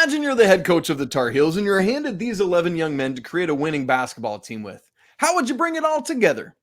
Imagine you're the head coach of the Tar Heels and you're handed these 11 young men to create a winning basketball team with. How would you bring it all together?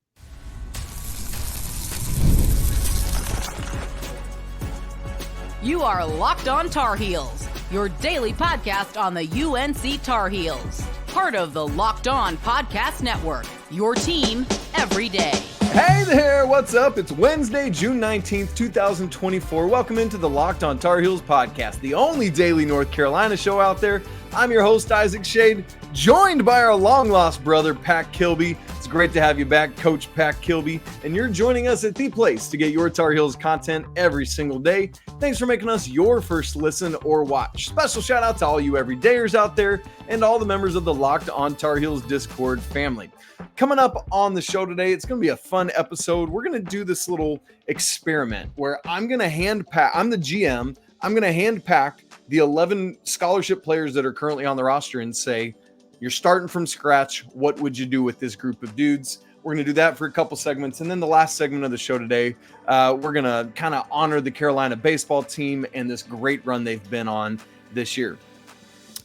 You are Locked On Tar Heels, your daily podcast on the UNC Tar Heels. Part of the Locked On Podcast Network, your team every day. Hey there, what's up? It's Wednesday, June 19th, 2024. Welcome into the Locked On Tar Heels podcast, the only daily North Carolina show out there. I'm your host, Isaac Shade, joined by our long-lost brother, Pat Kilby. It's great to have you back, Coach Pat Kilby, and you're joining us at the place to get your Tar Heels content every single day. Thanks for making us your first listen or watch. Special shout out to all you everydayers out there and all the members of the Locked On Tar Heels Discord family. Coming up on the show today, it's going to be a fun episode. We're going to do this little experiment where I'm going to I'm the GM. I'm going to hand pack the 11 scholarship players that are currently on the roster and say, you're starting from scratch. What would you do with this group of dudes? We're going to do that for a couple segments. And then the last segment of the show today, we're going to kind of honor the Carolina baseball team and this great run they've been on this year.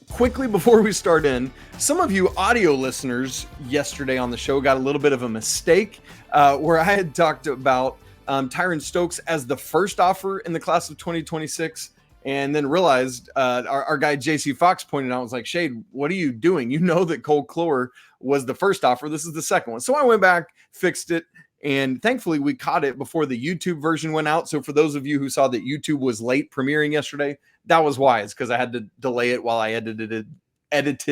Quickly before we start in, some of you audio listeners yesterday on the show got a little bit of a mistake where I had talked about Tyron Stokes as the first offer in the class of 2026 and then realized our guy JC Fox pointed out, was like, Shade, what are you doing? You know that Cole Clore was the first offer. This is the second one. So I went back, fixed it, and thankfully we caught it before the YouTube version went out. So for those of you who saw that YouTube was late premiering yesterday, that was wise because I had to delay it while I edited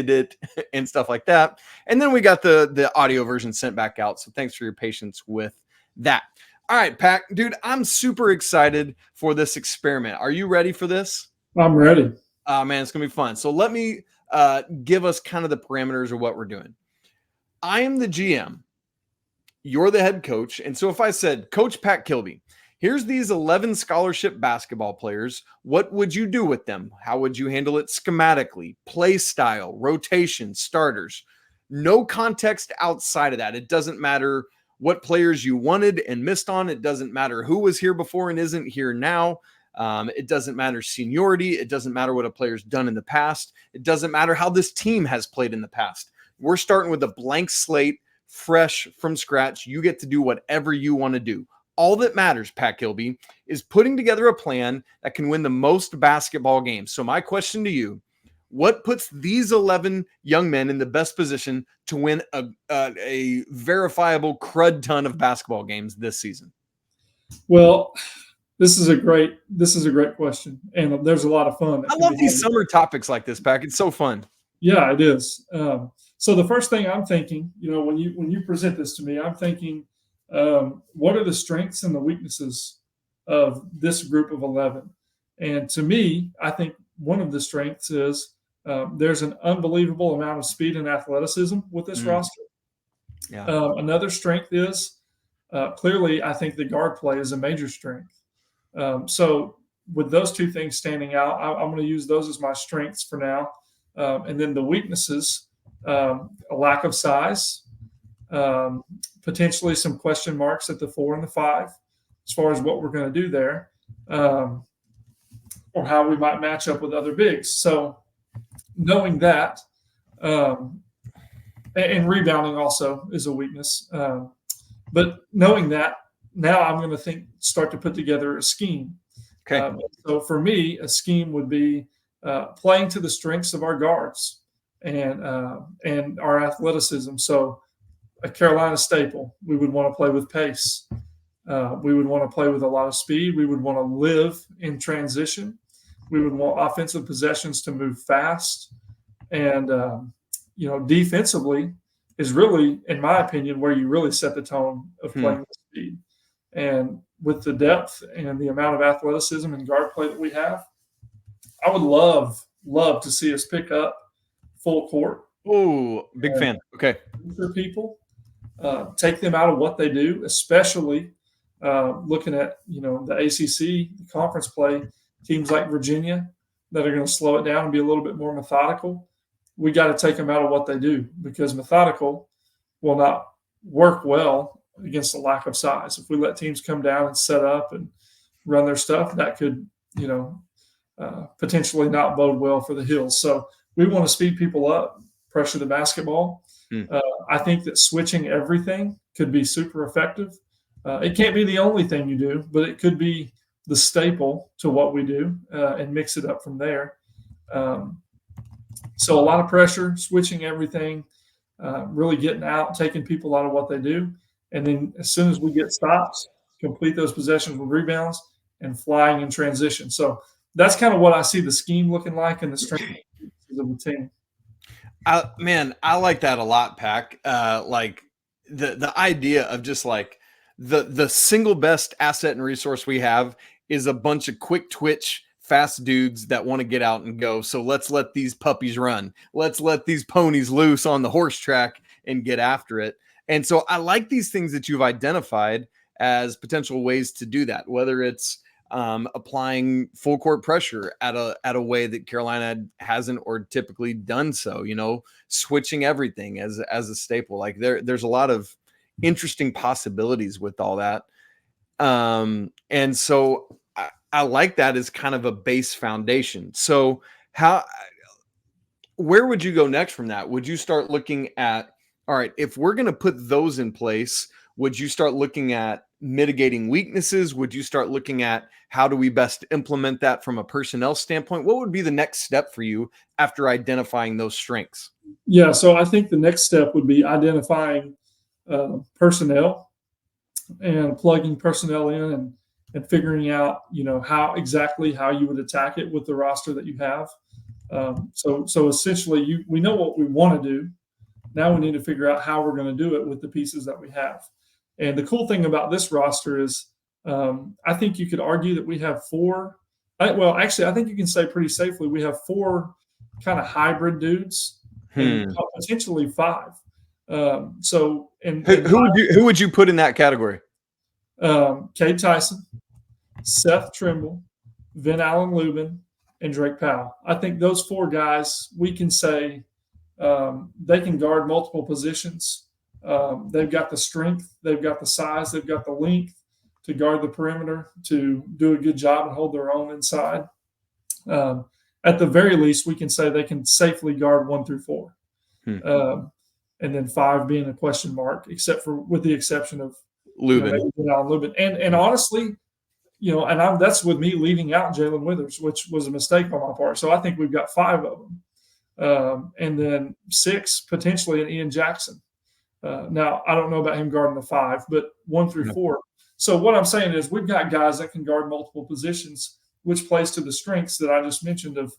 it and stuff like that. And then we got the audio version sent back out. So thanks for your patience with that. All right, Pat, dude, I'm super excited for this experiment. Are you ready for this? I'm ready. Man, it's going to be fun. So let me give us kind of the parameters of what we're doing. I am the GM. You're the head coach. And so if I said, Coach Pat Kilby, here's these 11 scholarship basketball players. What would you do with them? How would you handle it schematically, play style, rotation, starters? No context outside of that. It doesn't matter what players you wanted and missed on. It doesn't matter who was here before and isn't here now. It doesn't matter seniority. It doesn't matter what a player's done in the past. It doesn't matter how this team has played in the past. We're starting with a blank slate, fresh from scratch. You get to do whatever you want to do. All that matters, Pat Kilby, is putting together a plan that can win the most basketball games. So my question to you, what puts these 11 young men in the best position to win a verifiable crud ton of basketball games this season? Well, this is a great question, and there's a lot of fun. I love these summer topics like this, Pat. It's so fun. Yeah, it is. So the first thing I'm thinking, when you present this to me, I'm thinking, what are the strengths and the weaknesses of this group of 11? And to me, I think one of the strengths is there's an unbelievable amount of speed and athleticism with this roster. Yeah. Another strength is clearly, I think the guard play is a major strength. So with those two things standing out, I'm going to use those as my strengths for now. And then the weaknesses, a lack of size, potentially some question marks at the 4 and the 5 as far as what we're going to do there, or how we might match up with other bigs. So knowing that, and rebounding also is a weakness. But knowing that, now I'm going to start to put together a scheme. Okay. So for me, a scheme would be playing to the strengths of our guards and our athleticism. So a Carolina staple, we would want to play with pace. We would want to play with a lot of speed. We would want to live in transition. We would want offensive possessions to move fast. And, defensively is really, in my opinion, where you really set the tone of playing with speed. And with the depth and the amount of athleticism and guard play that we have, I would love to see us pick up full court. Oh, big fan. Okay. For people, take them out of what they do, especially looking at, the ACC, the conference play, teams like Virginia that are going to slow it down and be a little bit more methodical. We got to take them out of what they do because methodical will not work well against a lack of size. If we let teams come down and set up and run their stuff, that could, potentially not bode well for the Hills. So we want to speed people up, pressure the basketball. I think that switching everything could be super effective. It can't be the only thing you do, but it could be the staple to what we do, and mix it up from there. So a lot of pressure, switching everything, really getting out, taking people out of what they do. And then as soon as we get stops, complete those possessions with rebounds and flying in transition. So that's kind of what I see the scheme looking like and the strength of the team. I like that a lot, Pac. Like the idea of just like the single best asset and resource we have is a bunch of quick twitch, fast dudes that want to get out and go. So let's let these puppies run. Let's let these ponies loose on the horse track and get after it. And so I like these things that you've identified as potential ways to do that, whether it's applying full court pressure at a way that Carolina hasn't or typically done so, switching everything as a staple. Like there's a lot of interesting possibilities with all that. And so I like that as kind of a base foundation. So where would you go next from that? Would you start looking at, all right, if we're going to put those in place, would you start looking at mitigating weaknesses? Would you start looking at how do we best implement that from a personnel standpoint? What would be the next step for you after identifying those strengths? Yeah, so I think the next step would be identifying personnel and plugging personnel in and figuring out, how you would attack it with the roster that you have. So essentially, we know what we want to do. Now we need to figure out how we're going to do it with the pieces that we have. And the cool thing about this roster is, I think you could argue that we have four. I think you can say pretty safely we have four kind of hybrid dudes, and potentially five. Who would you put in that category? Cade Tyson, Seth Trimble, Vin Allen Lubin, and Drake Powell. I think those four guys, we can say they can guard multiple positions. They've got the strength, they've got the size, they've got the length to guard the perimeter, to do a good job and hold their own inside. At the very least, we can say they can safely guard 1 through 4. And then 5 being a question mark, with the exception of Lubin. Lubin. And honestly, that's with me leaving out Jae'lyn Withers, which was a mistake on my part. So I think we've got 5 of them. And then 6 potentially in Ian Jackson. Now, I don't know about him guarding the 5, but 1 through 4. So what I'm saying is we've got guys that can guard multiple positions, which plays to the strengths that I just mentioned of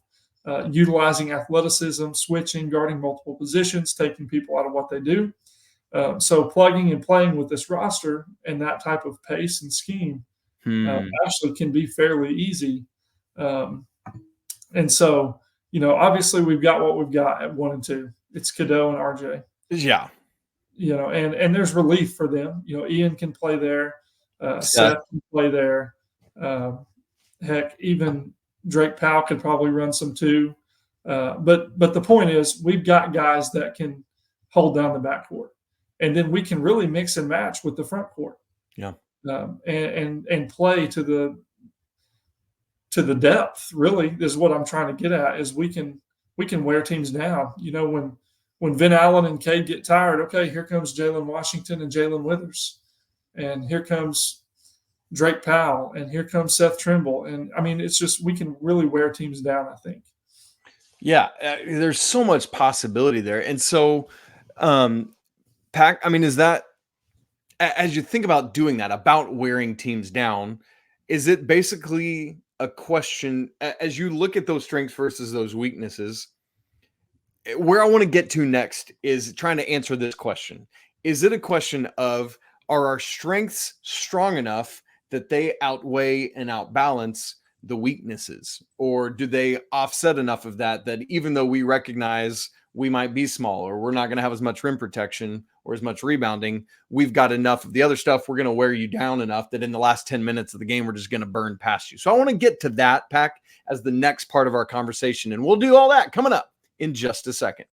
utilizing athleticism, switching, guarding multiple positions, taking people out of what they do. So plugging and playing with this roster and that type of pace and scheme actually can be fairly easy. And so, obviously we've got what we've got at 1 and 2. It's Cadeau and RJ. Yeah. And there's relief for them. Ian can play there. Seth can play there. Heck, even Drake Powell could probably run some too. But the point is we've got guys that can hold down the backcourt. And then we can really mix and match with the front court. Yeah. And play to the depth, really, is what I'm trying to get at, is we can wear teams down. When Vin Allen and Cade get tired, okay, here comes Jalen Washington and Jalen Withers. And here comes Drake Powell, and here comes Seth Trimble. And, it's just we can really wear teams down, I think. Yeah, there's so much possibility there. And so, Pac, is that, as you think about doing that, about wearing teams down, is it basically a question, as you look at those strengths versus those weaknesses, where I want to get to next is trying to answer this question. Is it a question of, are our strengths strong enough that they outweigh and outbalance the weaknesses? Or do they offset enough of that even though we recognize we might be small or we're not going to have as much rim protection or as much rebounding, we've got enough of the other stuff, we're going to wear you down enough that in the last 10 minutes of the game, we're just going to burn past you. So I want to get to that, Pac, as the next part of our conversation. And we'll do all that coming up in just a second.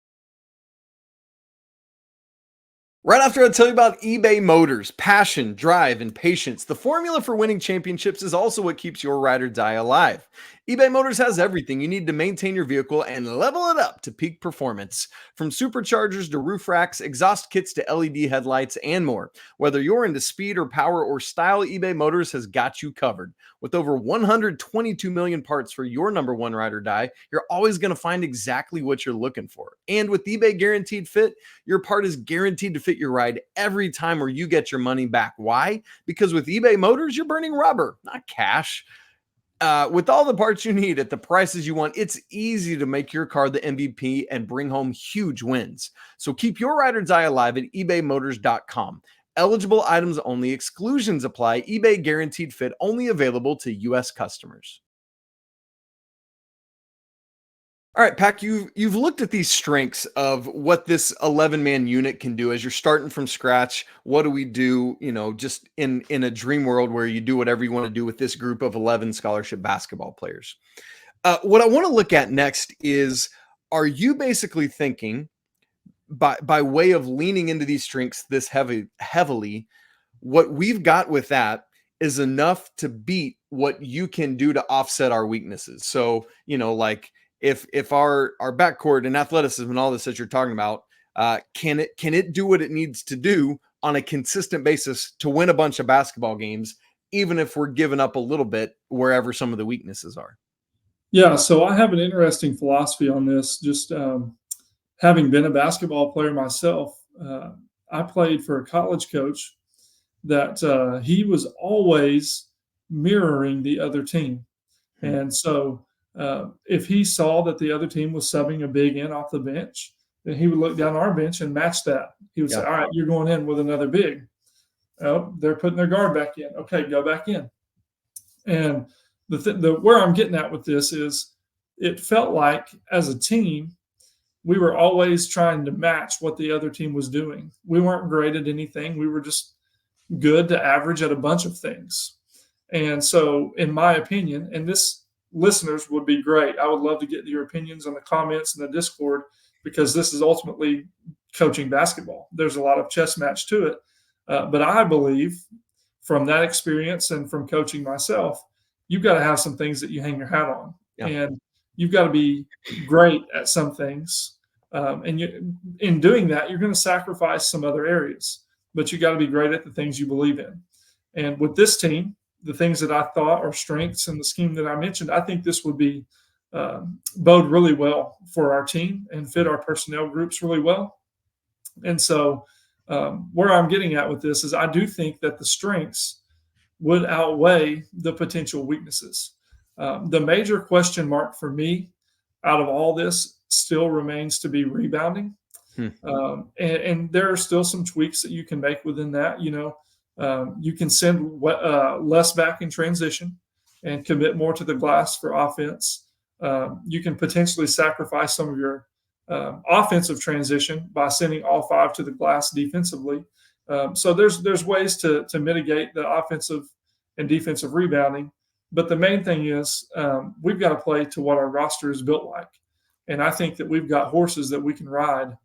Right after I tell you about eBay Motors, passion, drive, and patience, the formula for winning championships is also what keeps your ride or die alive. eBay Motors has everything you need to maintain your vehicle and level it up to peak performance. From superchargers to roof racks, exhaust kits to LED headlights, and more. Whether you're into speed or power or style, eBay Motors has got you covered. With over 122 million parts for your number one ride or die, you're always going to find exactly what you're looking for. And with eBay Guaranteed Fit, your part is guaranteed to fit your ride every time, or you get your money back. Why? Because with eBay Motors, you're burning rubber, not cash. With all the parts you need at the prices you want, it's easy to make your car the MVP and bring home huge wins. So keep your ride or die alive at ebaymotors.com. Eligible items only. Exclusions apply. eBay Guaranteed Fit only available to U.S. customers. All right, Pac, you've looked at these strengths of what this 11-man unit can do as you're starting from scratch. What do we do, just in a dream world where you do whatever you want to do with this group of 11 scholarship basketball players? What I want to look at next is, are you basically thinking by way of leaning into these strengths this heavily, what we've got with that is enough to beat what you can do to offset our weaknesses? So, like, if our backcourt and athleticism and all this that you're talking about, can it do what it needs to do on a consistent basis to win a bunch of basketball games, even if we're giving up a little bit wherever some of the weaknesses are? Yeah, so I have an interesting philosophy on this. Just having been a basketball player myself, I played for a college coach that he was always mirroring the other team. And so if he saw that the other team was subbing a big in off the bench, then he would look down our bench and match that. He would say, all right, you're going in with another big. Oh, they're putting their guard back in. Okay, go back in. And where I'm getting at with this is, it felt like as a team, we were always trying to match what the other team was doing. We weren't great at anything. We were just good to average at a bunch of things. And so, in my opinion, and this, listeners would be great. I would love to get your opinions on the comments in the Discord, because this is ultimately coaching basketball. There's a lot of chess match to it. But I believe from that experience and from coaching myself, you've got to have some things that you hang your hat on. Yeah. And you've got to be great at some things. In doing that, you're going to sacrifice some other areas. But you got to be great at the things you believe in. And with this team, the things that I thought are strengths in the scheme that I mentioned, I think this would be bode really well for our team and fit our personnel groups really well. And so where I'm getting at with this is, I do think that the strengths would outweigh the potential weaknesses. The major question mark for me out of all this still remains to be rebounding. And there are still some tweaks that you can make within that. You can send less back in transition and commit more to the glass for offense. You can potentially sacrifice some of your offensive transition by sending all five to the glass defensively. So there's ways to mitigate the offensive and defensive rebounding. But the main thing is we've got to play to what our roster is built like. And I think that we've got horses that we can ride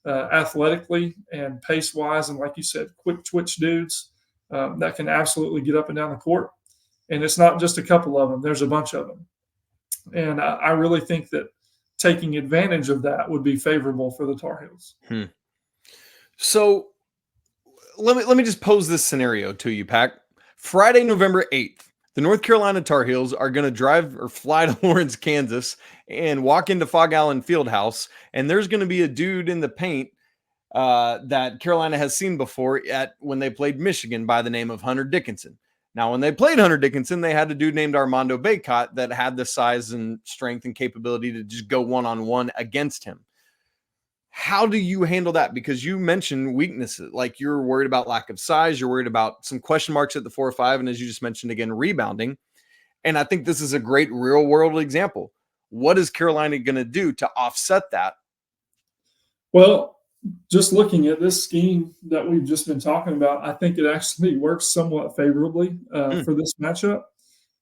athletically and pace-wise, and like you said, quick twitch dudes that can absolutely get up and down the court. And it's not just a couple of them. There's a bunch of them. And I really think that taking advantage of that would be favorable for the Tar Heels. So let me just pose this scenario to you, Pac. Friday, November 8th, the North Carolina Tar Heels are going to drive or fly to Lawrence, Kansas, and walk into Fog Allen Fieldhouse, and there's going to be a dude in the paint that Carolina has seen before when they played Michigan by the name of Hunter Dickinson. Now, when they played Hunter Dickinson, they had a dude named Armando Bacot that had the size and strength and capability to just go one-on-one against him. How do you handle that? Because you mentioned weaknesses, like you're worried about lack of size, you're worried about some question marks at the 4 or 5, and as you just mentioned again, rebounding. And I think this is a great real-world example. What is Carolina going to do to offset that? Well, just looking at this scheme that we've just been talking about, I think it actually works somewhat favorably for this matchup.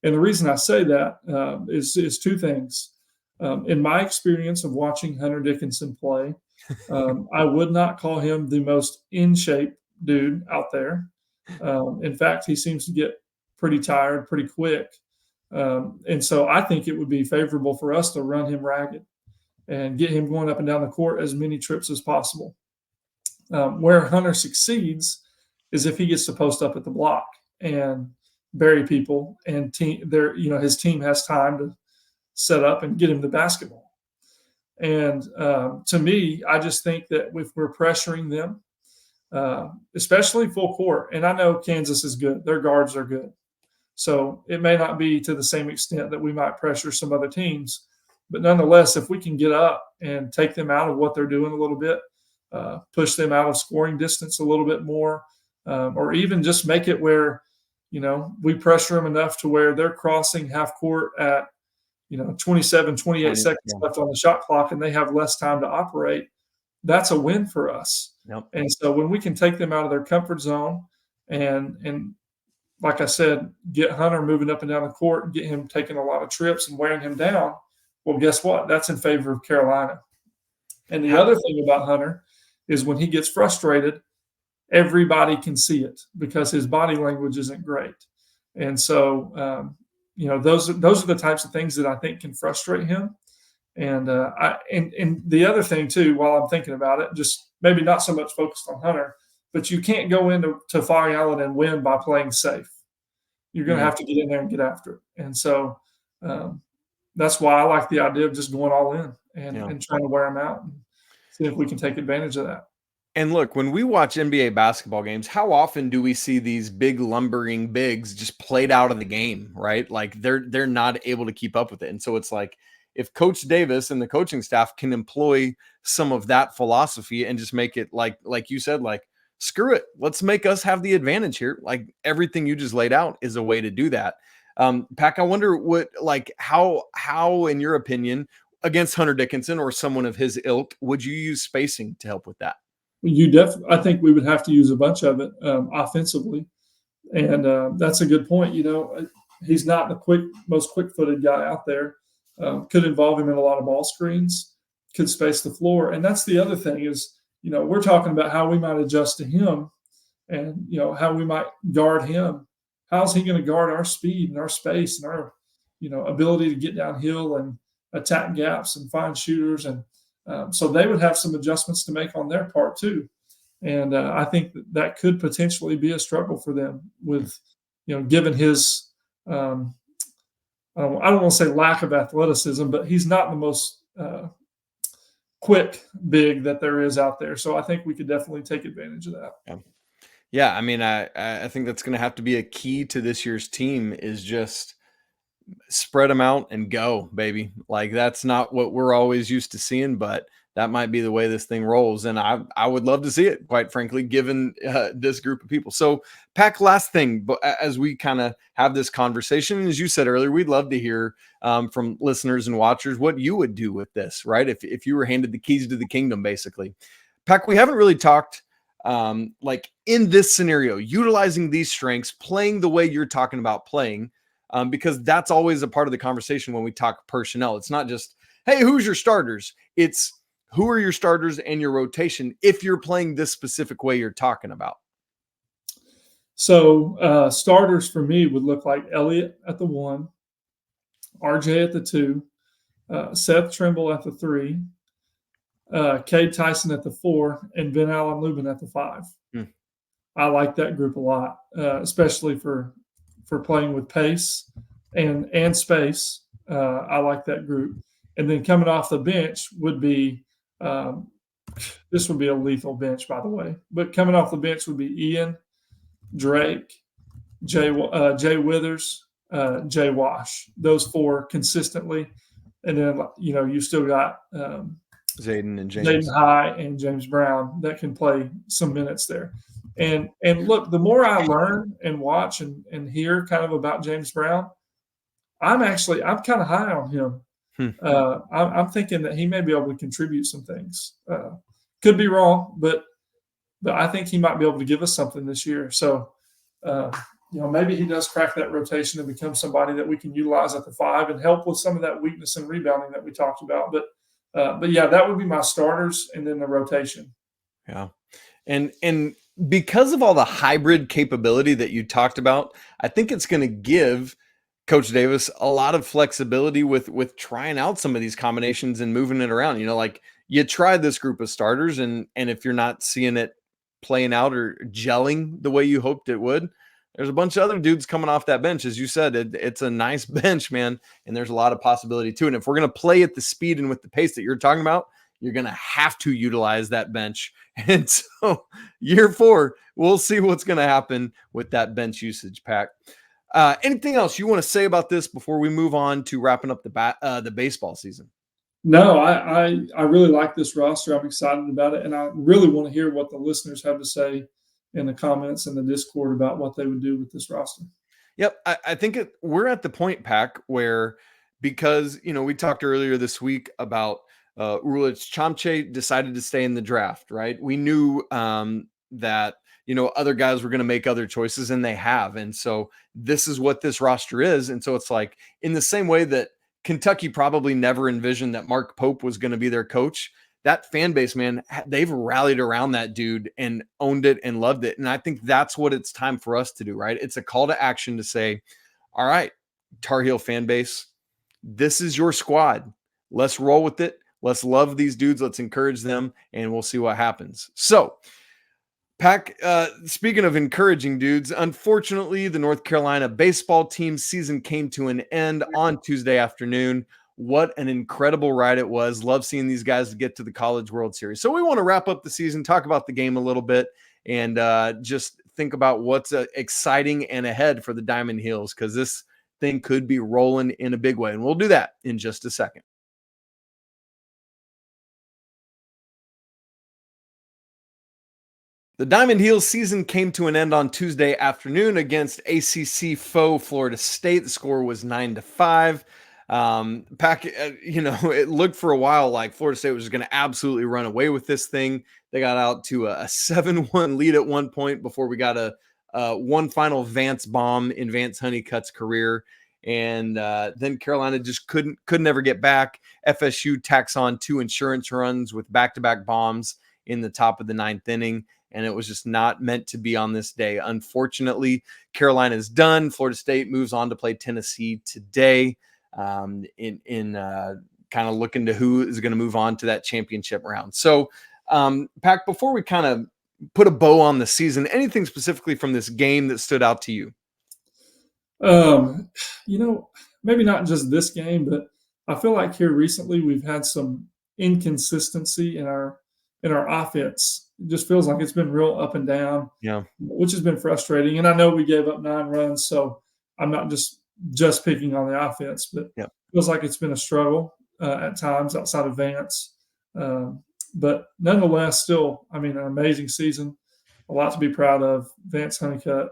And the reason I say that is two things. In my experience of watching Hunter Dickinson play, I would not call him the most in shape dude out there. In fact, he seems to get pretty tired pretty quick. And so I think it would be favorable for us to run him ragged and get him going up and down the court as many trips as possible. Where Hunter succeeds is if he gets to post up at the block and bury people, and his team has time to set up and get him the basketball. And to me, I just think that if we're pressuring them, especially full court, and I know Kansas is good, their guards are good, so it may not be to the same extent that we might pressure some other teams, but nonetheless, if we can get up and take them out of what they're doing a little bit, push them out of scoring distance a little bit more, or even just make it where, we pressure them enough to where they're crossing half court at, 27, 28 seconds left on the shot clock, and they have less time to operate. That's a win for us. Yep. And so when we can take them out of their comfort zone and like I said, get Hunter moving up and down the court and get him taking a lot of trips and wearing him down, well, guess what? That's in favor of Carolina. And the other thing about Hunter is when he gets frustrated, everybody can see it because his body language isn't great. And so, those are the types of things that I think can frustrate him. And and the other thing too, while I'm thinking about it, just maybe not so much focused on Hunter, but you can't go into Fire Island and win by playing safe. You're going to have to get in there and get after it. And so that's why I like the idea of just going all in and trying to wear them out and see if we can take advantage of that. And look, when we watch NBA basketball games, how often do we see these big lumbering bigs just played out of the game, right? Like they're not able to keep up with it. And so it's like, if Coach Davis and the coaching staff can employ some of that philosophy and just make it like you said, like, screw it, let's make us have the advantage here. Like everything you just laid out is a way to do that. Pac, I wonder how in your opinion, against Hunter Dickinson or someone of his ilk, would you use spacing to help with that? I think we would have to use a bunch of it offensively. And that's a good point. He's not the most quick-footed guy out there. Could involve him in a lot of ball screens, could space the floor. And that's the other thing is, we're talking about how we might adjust to him and, how we might guard him. How's he going to guard our speed and our space and our, ability to get downhill and attack gaps and find shooters? And so they would have some adjustments to make on their part too. And I think that could potentially be a struggle for them with, given his I don't want to say lack of athleticism, but he's not the most quick big that there is out there. So I think we could definitely take advantage of that. Yeah. I mean, I think that's going to have to be a key to this year's team is just spread them out and go, baby. Like that's not what we're always used to seeing, but that might be the way this thing rolls. And I would love to see it, quite frankly, given this group of people. So Pac, last thing, but as we kind of have this conversation, as you said earlier, we'd love to hear from listeners and watchers what you would do with this, right? If you were handed the keys to the kingdom, basically. Pac, we haven't really talked like in this scenario, utilizing these strengths, playing the way you're talking about playing, because that's always a part of the conversation when we talk personnel. It's not just, hey, who's your starters? It's who are your starters and your rotation if you're playing this specific way you're talking about. So starters for me would look like Elliot at the 1, RJ at the 2, Seth Trimble at the 3, Cade Tyson at the 4, and Ben Allen Lubin at the 5. I like that group a lot, especially for playing with pace and space. I like that group. And then coming off the bench would be this would be a lethal bench, by the way. But coming off the bench would be Ian, Drake, Jay Withers, Jay Wash. Those 4 consistently. And then, you still got Zayden and James. Jaden High and James Brown that can play some minutes there. And look, the more I learn and watch and hear kind of about James Brown, I'm kind of high on him. I'm thinking that he may be able to contribute some things. Could be wrong, but I think he might be able to give us something this year. So, maybe he does crack that rotation and become somebody that we can utilize at the 5 and help with some of that weakness and rebounding that we talked about. But yeah, that would be my starters and then the rotation. Yeah. And because of all the hybrid capability that you talked about, I think it's going to give Coach Davis, a lot of flexibility with trying out some of these combinations and moving it around. Like you tried this group of starters, and if you're not seeing it playing out or gelling the way you hoped it would, there's a bunch of other dudes coming off that bench. As you said, it's a nice bench, man, and there's a lot of possibility too. And if we're going to play at the speed and with the pace that you're talking about, you're going to have to utilize that bench. And so year 4, we'll see what's going to happen with that bench usage, Pack. Anything else you want to say about this before we move on to wrapping up the baseball season? No, I really like this roster. I'm excited about it, and I really want to hear what the listeners have to say in the comments and the Discord about what they would do with this roster. Yep, I think we're at the point, Pack, where because we talked earlier this week about Ulich Chamche decided to stay in the draft, right? We knew that other guys were going to make other choices, and they have, and so this is what this roster is. And so it's like in the same way that Kentucky probably never envisioned that Mark Pope was going to be their coach. That fan base, man, they've rallied around that dude and owned it and loved it. And I think that's what it's time for us to do, right? It's a call to action to say, all right, Tar Heel fan base, this is your squad. Let's roll with it. Let's love these dudes. Let's encourage them, and we'll see what happens. So, Pack, speaking of encouraging dudes, unfortunately, the North Carolina baseball team season came to an end on Tuesday afternoon. What an incredible ride it was. Love seeing these guys get to the College World Series. So we want to wrap up the season, talk about the game a little bit, and just think about what's exciting and ahead for the Diamond Heels, because this thing could be rolling in a big way. And we'll do that in just a second. The Diamond Heels season came to an end on Tuesday afternoon against ACC foe Florida State. The score was 9-5. Pack, it looked for a while like Florida State was going to absolutely run away with this thing. They got out to a 7-1 lead at one point before we got a one final Vance bomb in Vance Honeycutt's career. And then Carolina just could never get back. FSU tacks on 2 insurance runs with back-to-back bombs in the top of the 9th inning. And it was just not meant to be on this day. Unfortunately, Carolina's done. Florida State moves on to play Tennessee today in kind of looking to who is going to move on to that championship round. So, Pack, before we kind of put a bow on the season, anything specifically from this game that stood out to you? Maybe not just this game, but I feel like here recently we've had some inconsistency in our offense. It just feels like it's been real up and down, which has been frustrating. And I know we gave up 9 runs, so I'm not just picking on the offense, but it feels like it's been a struggle at times outside of Vance. But nonetheless, still, an amazing season, a lot to be proud of. Vance Honeycutt,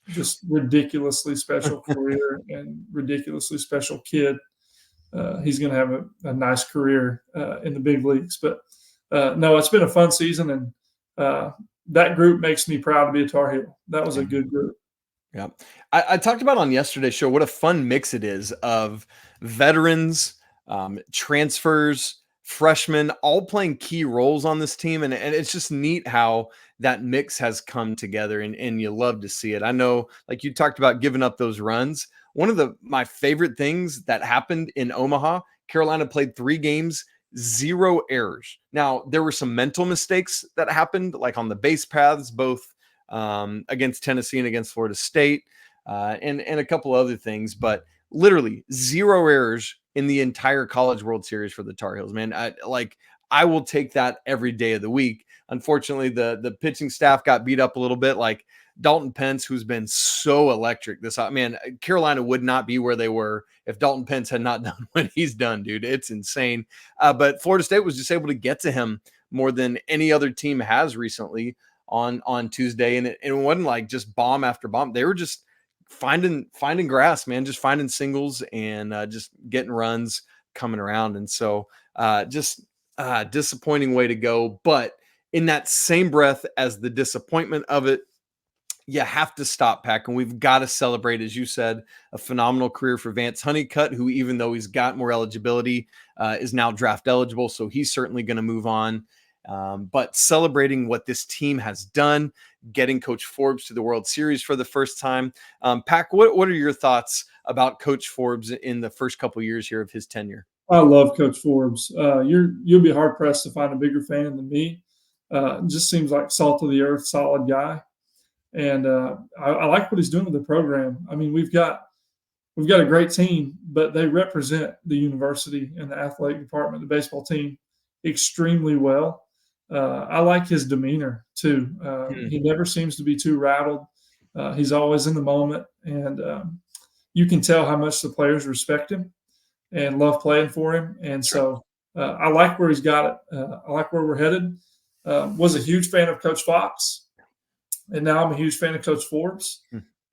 just ridiculously special career and ridiculously special kid. He's going to have a nice career in the big leagues. But no, it's been a fun season, and that group makes me proud to be a Tar Heel. That was a good group. Yeah. I talked about on yesterday's show what a fun mix it is of veterans, transfers, freshmen, all playing key roles on this team. And it's just neat how that mix has come together, and you love to see it. I know, like you talked about giving up those runs. One of my favorite things that happened in Omaha, Carolina played 3 games, 0 errors. Now, there were some mental mistakes that happened, like on the base paths, both against Tennessee and against Florida State, and a couple other things, but literally 0 errors in the entire College World Series for the Tar Heels, man. I will take that every day of the week. Unfortunately, the pitching staff got beat up a little bit, like Dalton Pence, who's been so electric Carolina would not be where they were if Dalton Pence had not done what he's done, dude. It's insane. But Florida State was just able to get to him more than any other team has recently on Tuesday. And it wasn't like just bomb after bomb. They were just finding grass, man, just finding singles and just getting runs coming around. And so disappointing way to go. But in that same breath as the disappointment of it, you have to stop, Pack, and we've got to celebrate, as you said, a phenomenal career for Vance Honeycutt, who, even though he's got more eligibility, is now draft eligible, so he's certainly going to move on. But celebrating what this team has done, getting Coach Forbes to the World Series for the first time. Pack, what are your thoughts about Coach Forbes in the first couple years here of his tenure? I love Coach Forbes. You'll be hard pressed to find a bigger fan than me. Just seems like salt of the earth, solid guy, and I like what he's doing with the program. I mean, we've got a great team, but they represent the university and the athletic department, the baseball team, extremely well. I like his demeanor too. He never seems to be too rattled. He's always in the moment, and you can tell how much the players respect him and love playing for him. And so I like where he's got it. I like where we're headed. Was a huge fan of Coach Fox, and now I'm a huge fan of Coach Forbes.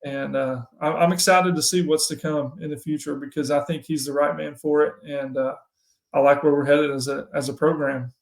And I'm excited to see what's to come in the future because I think he's the right man for it. And I like where we're headed as a program.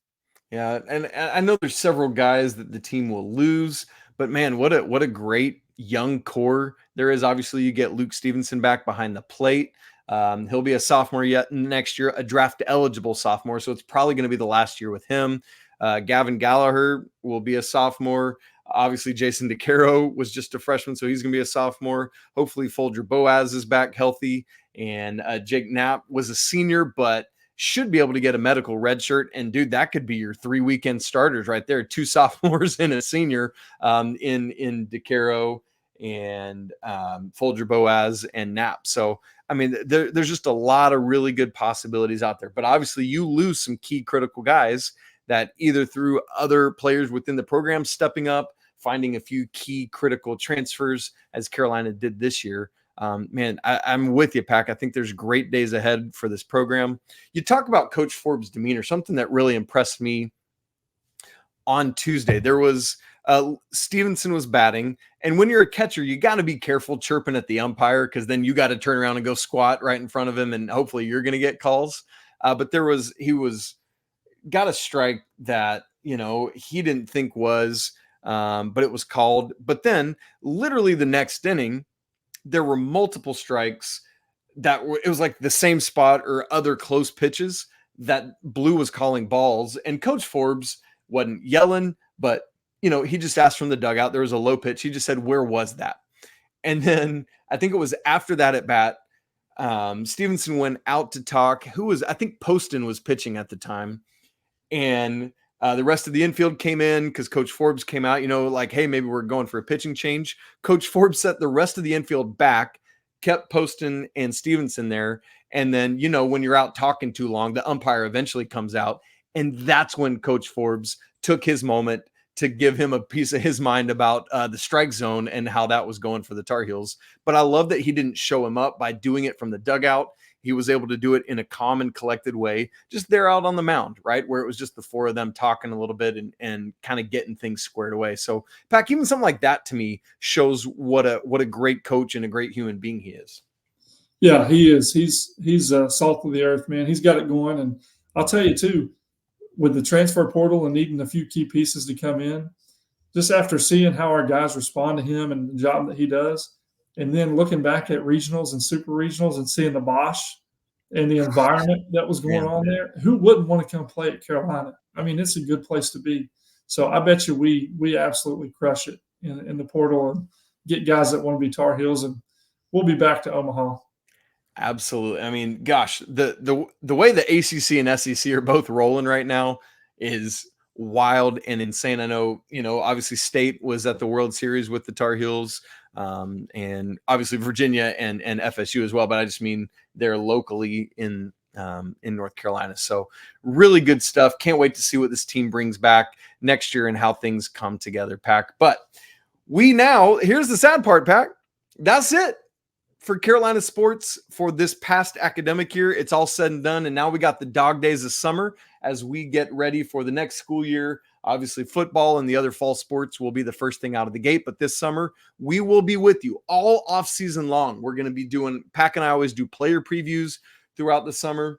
Yeah, and I know there's several guys that the team will lose, but man, what a great young core there is. Obviously, you get Luke Stevenson back behind the plate. He'll be a sophomore yet next year, a draft eligible sophomore. So it's probably going to be the last year with him. Gavin Gallagher will be a sophomore. Obviously, Jason DeCaro was just a freshman, so he's going to be a sophomore. Hopefully, Folger Boaz is back healthy. And Jake Knapp was a senior, but should be able to get a medical red shirt. And, dude, that could be your 3 weekend starters right there. 2 sophomores and a senior in DeCaro and Folger Boaz and Knapp. So, I mean, there's just a lot of really good possibilities out there. But obviously, you lose some key critical guys that either through other players within the program stepping up, finding a few key critical transfers as Carolina did this year. Man, I'm with you, Pack. I think there's great days ahead for this program. You talk about Coach Forbes' demeanor, something that really impressed me on Tuesday. There was Stevenson was batting, and when you're a catcher, you got to be careful chirping at the umpire because then you got to turn around and go squat right in front of him, and hopefully you're going to get calls. But he got a strike that he didn't think was, but it was called. But then, literally the next inning, there were multiple strikes it was like the same spot or other close pitches that Blue was calling balls, and Coach Forbes wasn't yelling, but he just asked from the dugout. There was a low pitch. He just said, "Where was that?" And then I think it was after that at bat, Stevenson went out to talk. I think Poston was pitching at the time, and the rest of the infield came in because Coach Forbes came out, like, hey, maybe we're going for a pitching change. Coach Forbes set the rest of the infield back, kept Poston and Stevenson there. And then, when you're out talking too long, the umpire eventually comes out. And that's when Coach Forbes took his moment to give him a piece of his mind about the strike zone and how that was going for the Tar Heels. But I love that he didn't show him up by doing it from the dugout. He was able to do it in a calm and collected way, just there out on the mound, right? Where it was just the 4 of them talking a little bit and kind of getting things squared away. So, Pac, even something like that to me shows what a great coach and a great human being he is. Yeah, he is. He's salt of the earth, man. He's got it going. And I'll tell you, too, with the transfer portal and needing a few key pieces to come in, just after seeing how our guys respond to him and the job that he does, and then looking back at regionals and super regionals and seeing the Bosch and the environment that was going on there, who wouldn't want to come play at Carolina? I mean, it's a good place to be. So I bet you we absolutely crush it in the portal and get guys that want to be Tar Heels, and we'll be back to Omaha. Absolutely. I mean, gosh, the way the ACC and SEC are both rolling right now is wild and insane. I know, obviously State was at the World Series with the Tar Heels. And obviously Virginia and FSU as well, but I just mean they're locally in North Carolina. So really good stuff. Can't wait to see what this team brings back next year and how things come together, Pac. But here's the sad part, Pac. That's it for Carolina sports for this past academic year. It's all said and done. And now we got the dog days of summer as we get ready for the next school year. Obviously, football and the other fall sports will be the first thing out of the gate. But this summer, we will be with you all off season long. We're going to be doing, Pac and I always do player previews throughout the summer.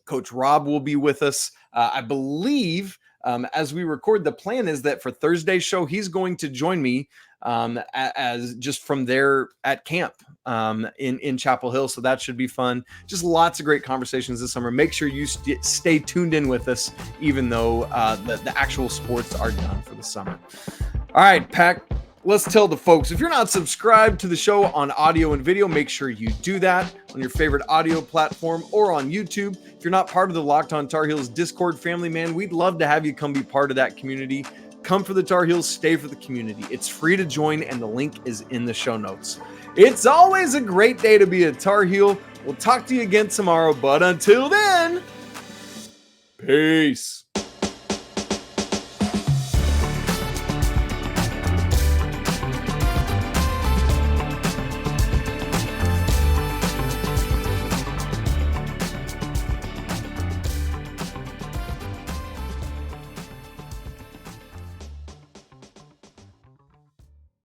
Coach Rob will be with us. I believe as we record, the plan is that for Thursday's show, he's going to join me as just from there at camp in Chapel Hill. So that should be fun. Just lots of great conversations this summer. Make sure you stay tuned in with us, even though the actual sports are done for the summer. All right, Pac, let's tell the folks, if you're not subscribed to the show on audio and video, make sure you do that on your favorite audio platform or on YouTube. If you're not part of the Locked On Tar Heels Discord family, man, we'd love to have you come be part of that community. Come for the Tar Heels, stay for the community. It's free to join, and the link is in the show notes. It's always a great day to be a Tar Heel. We'll talk to you again tomorrow, but until then, peace.